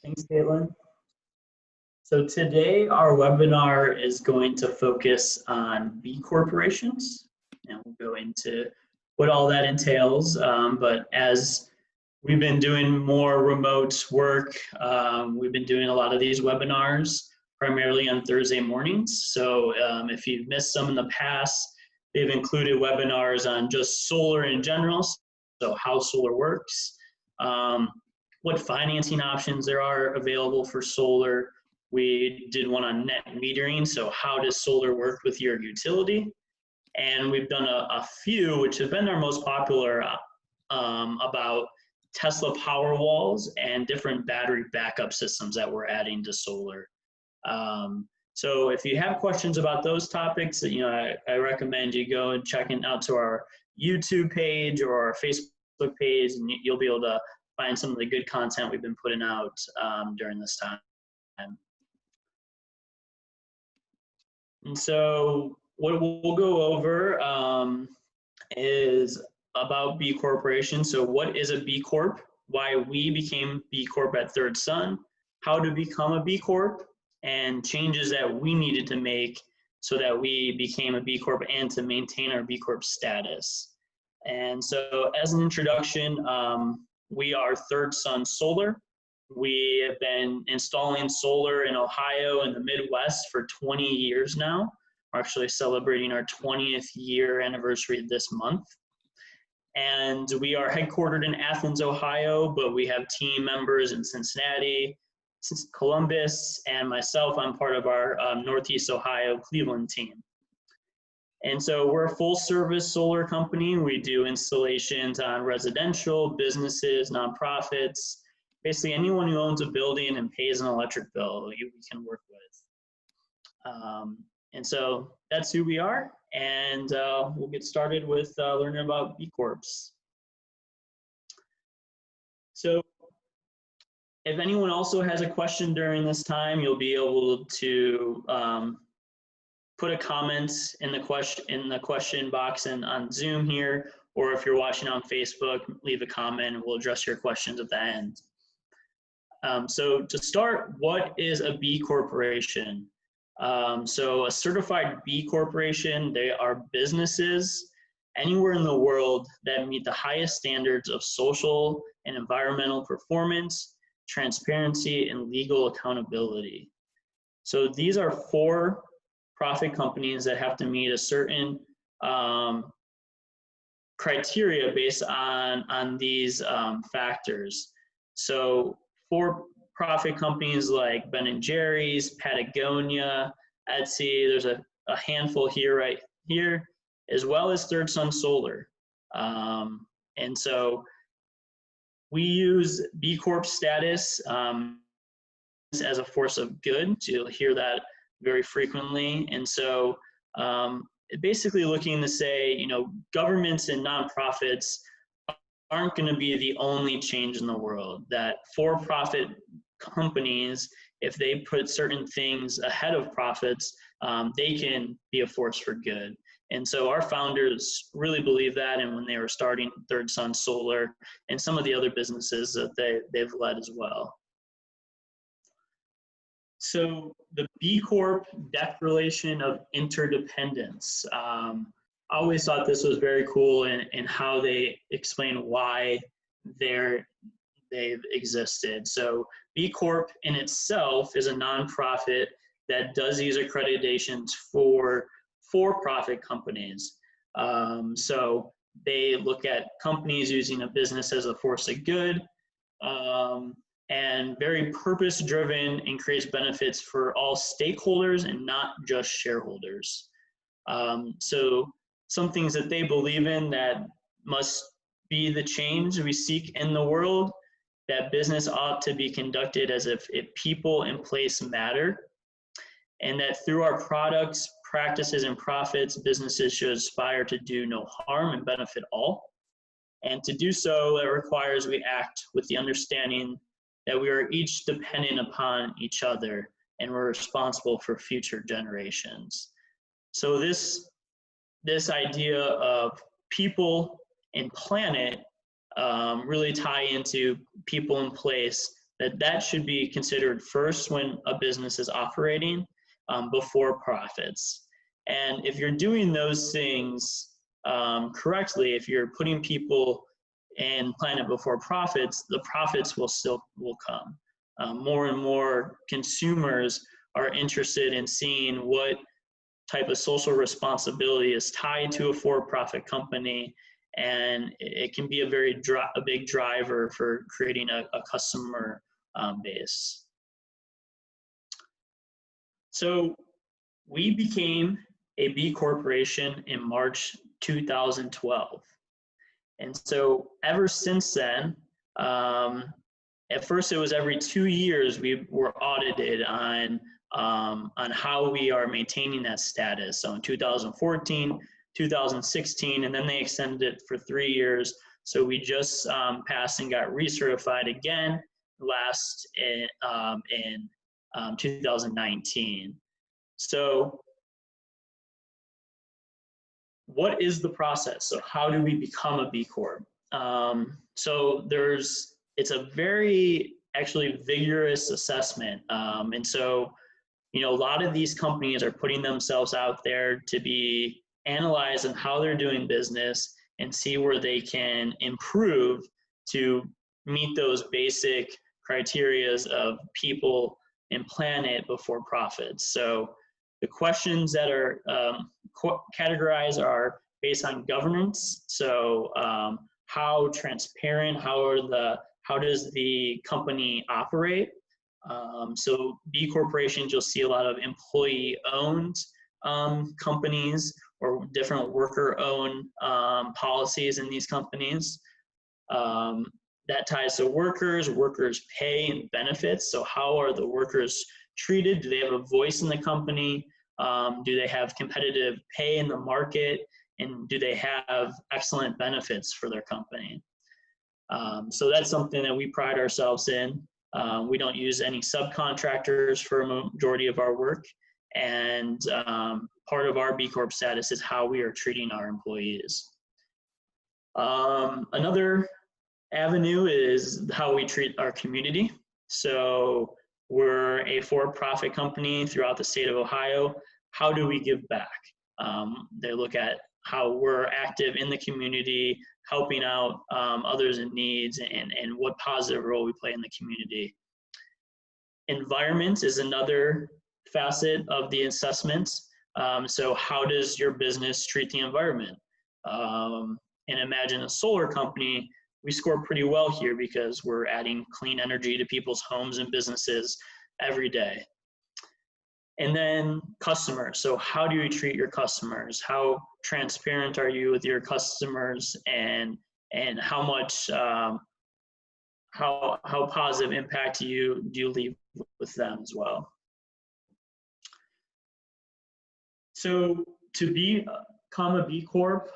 Thanks, Caitlin. So today our webinar is going to focus on B corporations, and we'll go into what all that entails. But as we've been doing more remote work, we've been doing a lot of these webinars primarily on Thursday mornings. So if you've missed some in the past, they've included webinars on just solar in general, so how solar works, what financing options there are available for solar. We did one on net metering, so how does solar work with your utility? And we've done a few, which have been our most popular, about Tesla power walls and different battery backup systems that we're adding to solar. So if you have questions about those topics, I recommend you go and check out to our YouTube page or our Facebook page, and you'll be able to find some of the good content we've been putting out during this time. And so what we'll go over is about B Corporation. So what is a B Corp? Why we became B Corp at Third Sun, how to become a B Corp, and changes that we needed to make so that we became a B Corp and to maintain our B Corp status. And so as an introduction, we are Third Sun Solar. We have been installing solar in Ohio and the Midwest for 20 years now. We're actually celebrating our 20th year anniversary this month. And we are headquartered in Athens, Ohio, but we have team members in Cincinnati, Columbus, and myself. I'm part of our Northeast Ohio Cleveland team. And so we're a full service solar company. We do installations on residential, businesses, nonprofits, basically anyone who owns a building and pays an electric bill, we can work with. And so that's who we are. And we'll get started with learning about B Corps. So if anyone also has a question during this time, you'll be able to put a comment in the question box and on Zoom here, or if you're watching on Facebook, leave a comment and we'll address your questions at the end. So to start, what is a B corporation? So a certified B corporation, they are businesses anywhere in the world that meet the highest standards of social and environmental performance, transparency, and legal accountability. So these are for-profit companies that have to meet a certain criteria based on these factors. So for-profit companies like Ben & Jerry's, Patagonia, Etsy, there's a handful here, right here, as well as Third Sun Solar. And so we use B Corp status as a force of good. So you'll hear that very frequently. And so basically looking to say, governments and nonprofits aren't going to be the only change in the world, that for-profit companies, if they put certain things ahead of profits, they can be a force for good. And so our founders really believe that, and when they were starting Third Sun Solar and some of the other businesses that they've led as well. So the B Corp Declaration of Interdependence. I always thought this was very cool in how they explain why they've existed. So B Corp in itself is a nonprofit that does these accreditations for-profit companies. So they look at companies using a business as a force of good, and very purpose-driven and creates benefits for all stakeholders and not just shareholders. So some things that they believe in that must be the change we seek in the world, that business ought to be conducted as if people and place matter, and that through our products, practices, and profits, businesses should aspire to do no harm and benefit all. And to do so, it requires we act with the understanding that we are each dependent upon each other and we're responsible for future generations. So this idea of people and planet really tie into people and place that should be considered first when a business is operating, before profits. And if you're doing those things correctly, if you're putting people and planet before profits, the profits will come. More and more consumers are interested in seeing what type of social responsibility is tied to a for-profit company, and it can be a big driver for creating a customer base. So we became a B Corporation in March 2012. And so ever since then, at first it was every 2 years we were audited on how we are maintaining that status. So in 2014, 2016, and then they extended it for 3 years. So we just passed and got recertified again last in 2019. So what is the process? So how do we become a B Corp? So it's a very actually vigorous assessment. And so, a lot of these companies are putting themselves out there to be analyzed on how they're doing business and see where they can improve to meet those basic criterias of people and planet before profits. So the questions that are categorized are based on governance. So how transparent, how does the company operate? So B corporations, you'll see a lot of employee-owned companies or different worker-owned policies in these companies. That ties to workers' pay and benefits. So how are the workers treated? Do they have a voice in the company? Do they have competitive pay in the market? And do they have excellent benefits for their company? So that's something that we pride ourselves in. We don't use any subcontractors for a majority of our work. And part of our B Corp status is how we are treating our employees. Another avenue is how we treat our community. So we're a for-profit company throughout the state of Ohio. How do we give back? They look at how we're active in the community, helping out others in needs, and what positive role we play in the community. Environment is another facet of the assessment. So how does your business treat the environment? And imagine a solar company, we score pretty well here because we're adding clean energy to people's homes and businesses every day. And then customers. So how do you treat your customers? How transparent are you with your customers, and how much how positive impact do you leave with them as well? So to become a B Corp,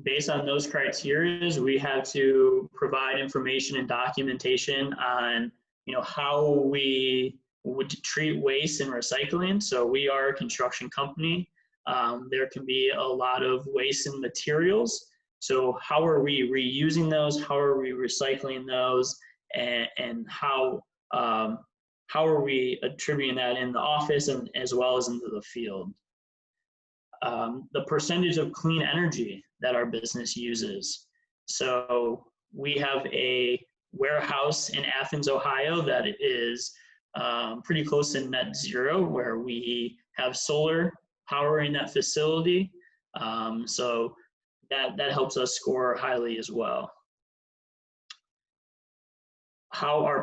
based on those criteria, we have to provide information and documentation on how we would treat waste and recycling. So we are a construction company. There can be a lot of waste in materials. So how are we reusing those? How are we recycling those? And how are we attributing that in the office and as well as into the field? The percentage of clean energy that our business uses. So we have a warehouse in Athens, Ohio that is pretty close to net zero, where we have solar powering that facility. So that helps us score highly as well. How our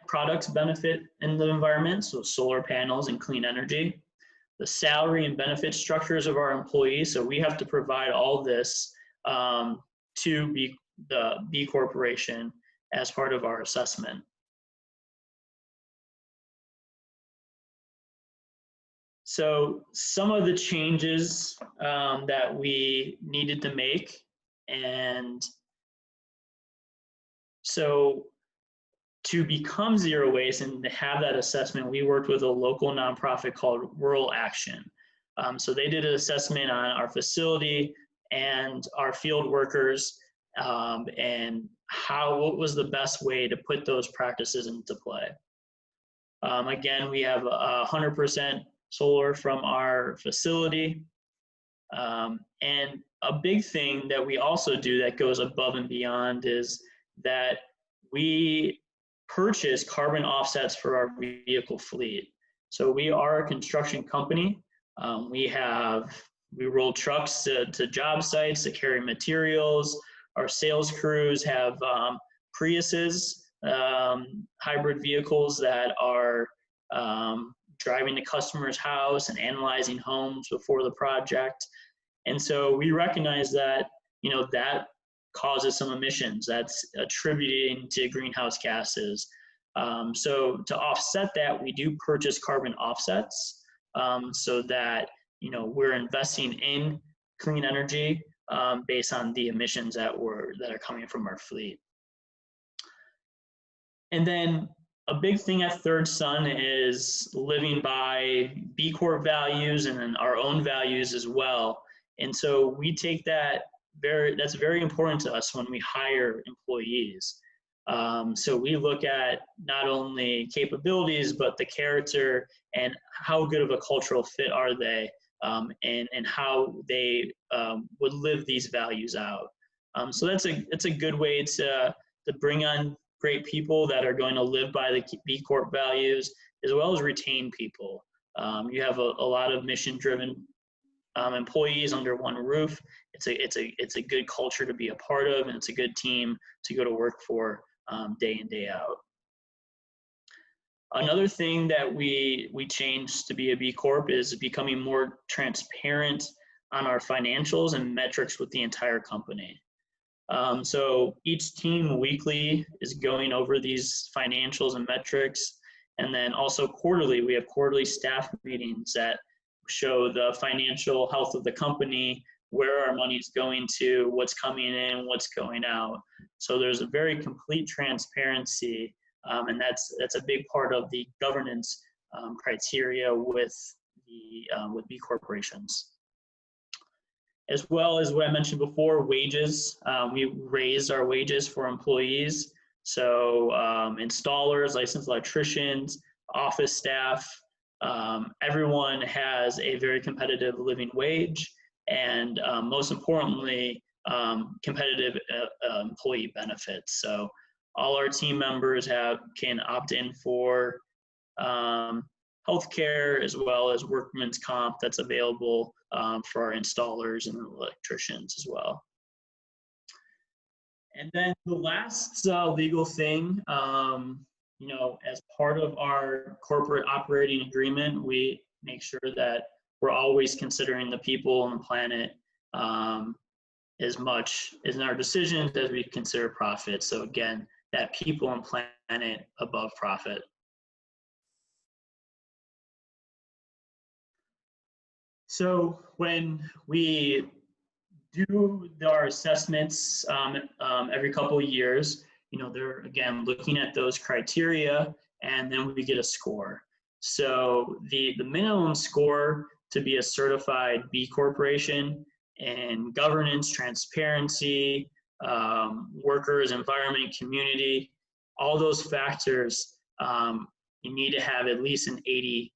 products benefit in the environment, so solar panels and clean energy. The salary and benefit structures of our employees, so we have to provide all this to the B Corporation as part of our assessment. So some of the changes that we needed to make, and so to become zero waste and to have that assessment, we worked with a local nonprofit called Rural Action. So they did an assessment on our facility and our field workers, and what was the best way to put those practices into play. Again, we have 100% solar from our facility. And a big thing that we also do that goes above and beyond is that we purchase carbon offsets for our vehicle fleet. So we are a construction company. We roll trucks to job sites to carry materials. Our sales crews have Priuses, hybrid vehicles that are driving the customer's house and analyzing homes before the project. And so we recognize that, that causes some emissions. That's attributing to greenhouse gases. So to offset that, we do purchase carbon offsets so that, we're investing in clean energy based on the emissions that are coming from our fleet. And then a big thing at Third Sun is living by B Corp values and then our own values as well. And so we take that's very important to us when we hire employees. So we look at not only capabilities, but the character and how good of a cultural fit are they, and how they would live these values out. So it's a good way to bring on great people that are going to live by the B Corp values, as well as retain people. You have a lot of mission-driven employees under one roof. It's a good culture to be a part of, and it's a good team to go to work for day in, day out. Another thing that we changed to be a B Corp is becoming more transparent on our financials and metrics with the entire company. So each team weekly is going over these financials and metrics. And then also quarterly, we have quarterly staff meetings that show the financial health of the company, where our money is going to, what's coming in, what's going out. So there's a very complete transparency, and that's a big part of the governance criteria with B corporations. As well as what I mentioned before, wages. We raised our wages for employees. So installers, licensed electricians, office staff, everyone has a very competitive living wage, and most importantly, competitive employee benefits. So all our team members can opt in for healthcare as well as workman's comp that's available for our installers and electricians as well. And then the last legal thing, as part of our corporate operating agreement, we make sure that we're always considering the people and the planet as much as in our decisions as we consider profit. So again, that people and planet above profit. So when we do our assessments every couple of years, they're again looking at those criteria, and then we get a score. So the minimum score to be a certified B corporation in governance, transparency, workers, environment, community, all those factors, you need to have at least an 80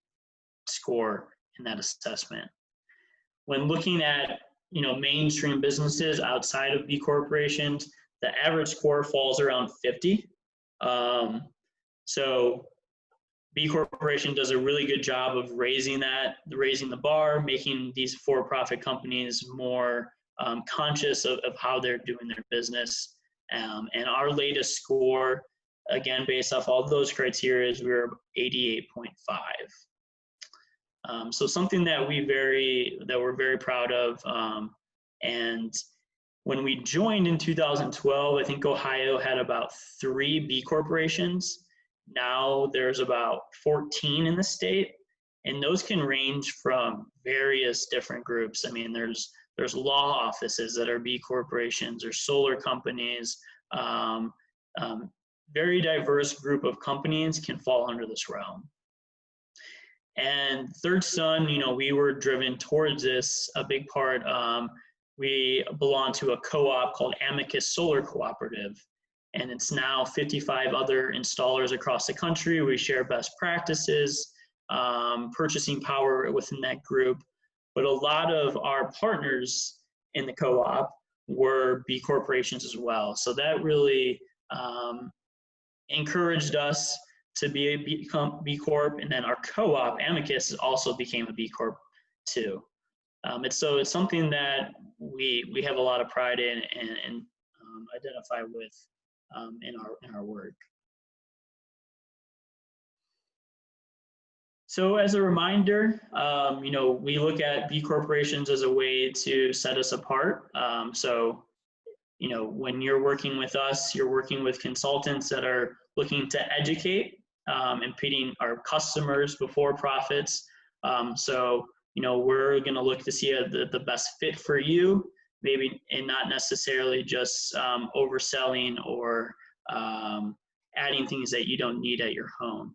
score in that assessment. When looking at mainstream businesses outside of B corporations, the average score falls around 50. So B corporation does a really good job of raising the bar, making these for-profit companies more conscious of how they're doing their business. And our latest score, again, based off all those criteria, we're 88.5. So something that we're very proud of. And when we joined in 2012, I think Ohio had about 3 B corporations. Now there's about 14 in the state, and those can range from various different groups. I mean, there's law offices that are B corporations, or solar companies. Very diverse group of companies can fall under this realm. And Third Sun, we were driven towards this, a big part. We belong to a co-op called Amicus Solar Cooperative. and it's now 55 other installers across the country. We share best practices, purchasing power within that group. But a lot of our partners in the co-op were B corporations as well. So that really encouraged us to become B Corp, and then our co-op, Amicus, also became a B Corp too. It's something that we have a lot of pride in and identify with in our work. So as a reminder, we look at B corporations as a way to set us apart. When you're working with us, you're working with consultants that are looking to educate and putting our customers before profits. We're going to look to see the best fit for you, maybe, and not necessarily just overselling or adding things that you don't need at your home.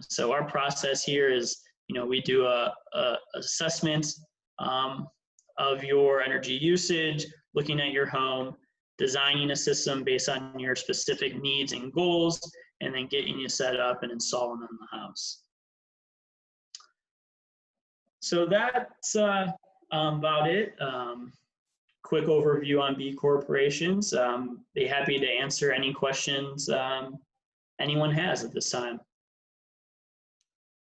So our process here is, we do a assessment of your energy usage, looking at your home, designing a system based on your specific needs and goals, and then getting you set up and installing on the house. So that's about it. Quick overview on B corporations. Be happy to answer any questions anyone has at this time.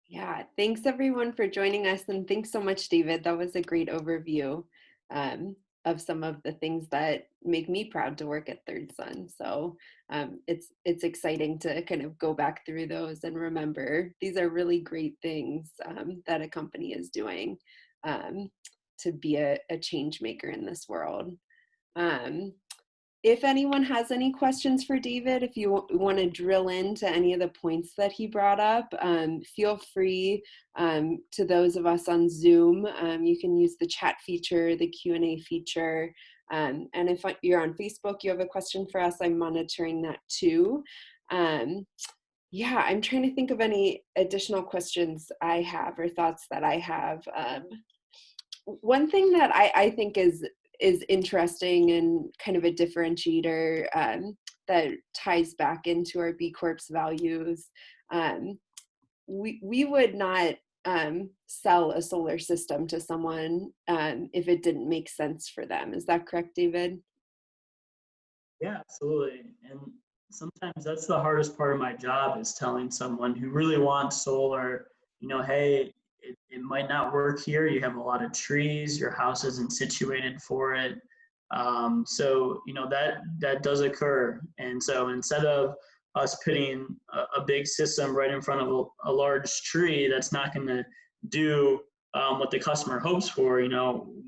Yeah, thanks everyone for joining us, and thanks so much, David. That was a great overview of some of the things that make me proud to work at Third Sun. So it's exciting to kind of go back through those and remember these are really great things that a company is doing to be a change maker in this world. If anyone has any questions for David, if you want to drill into any of the points that he brought up, feel free to those of us on Zoom. You can use the chat feature, the Q&A feature. And if you're on Facebook, you have a question for us, I'm monitoring that too. Yeah, I'm trying to think of any additional questions I have or thoughts that I have. One thing that I think is interesting and kind of a differentiator that ties back into our B Corp's values. We would not sell a solar system to someone if it didn't make sense for them. Is that correct, David? Yeah, absolutely. And sometimes that's the hardest part of my job, is telling someone who really wants solar, hey, it might not work here. You have a lot of trees, your house isn't situated for it. That does occur. And so instead of us putting a big system right in front of a large tree that's not going to do what the customer hopes for,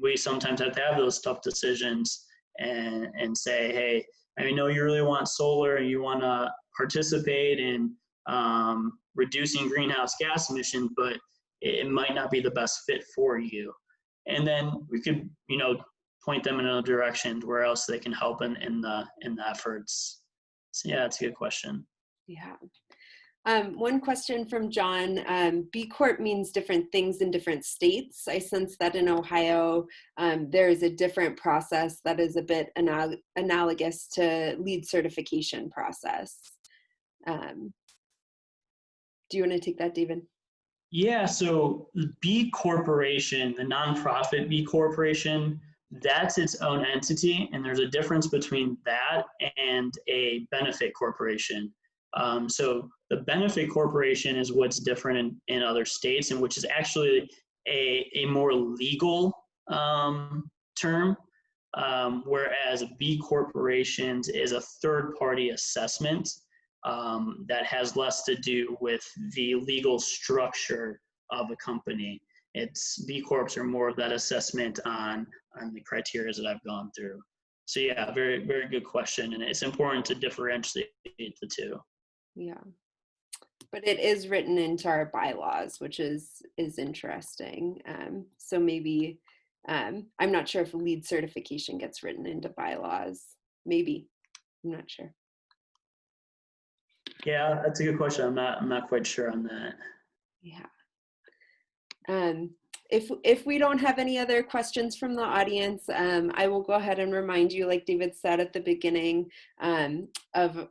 we sometimes have to have those tough decisions and say, hey, I know you really want solar and you want to participate in reducing greenhouse gas emissions, but it might not be the best fit for you. And then we could, point them in a direction where else they can help in the efforts. So yeah, it's a good question. Yeah. One question from John. B Corp means different things in different states. I sense that in Ohio, there is a different process that is a bit analogous to LEED certification process. Do you want to take that, David? Yeah, so the B Corporation, the nonprofit B Corporation, that's its own entity, and there's a difference between that and a benefit corporation. So the benefit corporation is what's different in other states, and which is actually a more legal term, whereas B corporations is a third-party assessment that has less to do with the legal structure of a company. It's B Corps are more of that assessment on the criteria that I've gone through. So yeah, very, very good question. And it's important to differentiate the two. Yeah, but it is written into our bylaws, which is interesting. So maybe, I'm not sure if LEED certification gets written into bylaws. Maybe, I'm not sure. Yeah, that's a good question. I'm not quite sure on that. Yeah. if we don't have any other questions from the audience, I will go ahead and remind you, like David said at the beginning of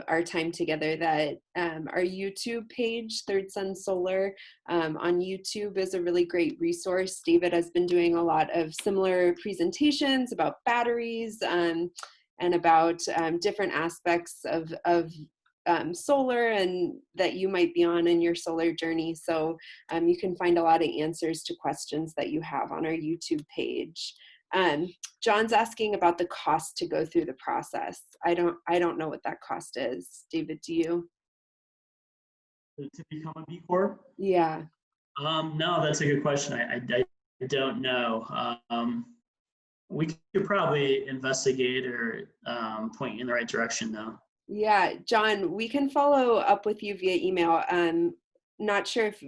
our time together, that our YouTube page, Third Sun Solar, on YouTube is a really great resource. David has been doing a lot of similar presentations about batteries and about different aspects of solar and that you might be on in your solar journey. So you can find a lot of answers to questions that you have on our YouTube page. John's asking about the cost to go through the process. I don't know what that cost is. David, do you? To become a B Corp? Yeah. No, that's a good question. I don't know. We could probably investigate or point you in the right direction, though. Yeah, John, we can follow up with you via email. Not sure if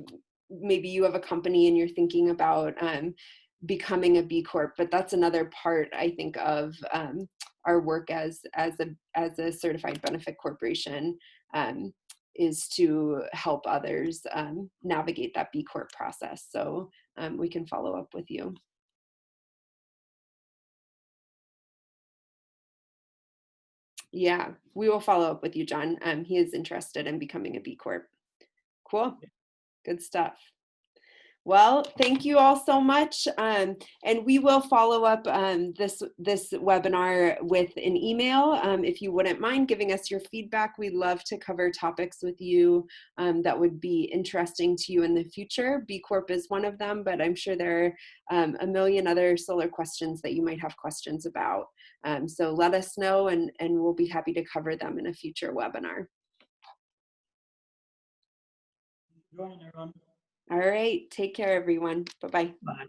maybe you have a company and you're thinking about becoming a B Corp, but that's another part, I think, of our work as a certified benefit corporation, is to help others navigate that B Corp process. So we can follow up with you. Yeah, we will follow up with you, John. He is interested in becoming a B Corp. Cool. Good stuff. Well, thank you all so much. And we will follow up this webinar with an email. If you wouldn't mind giving us your feedback, we'd love to cover topics with you that would be interesting to you in the future. B Corp is one of them, but I'm sure there are a million other solar questions that you might have questions about. So let us know, and we'll be happy to cover them in a future webinar. Join everyone. All right. Take care, everyone. Bye-bye. Bye.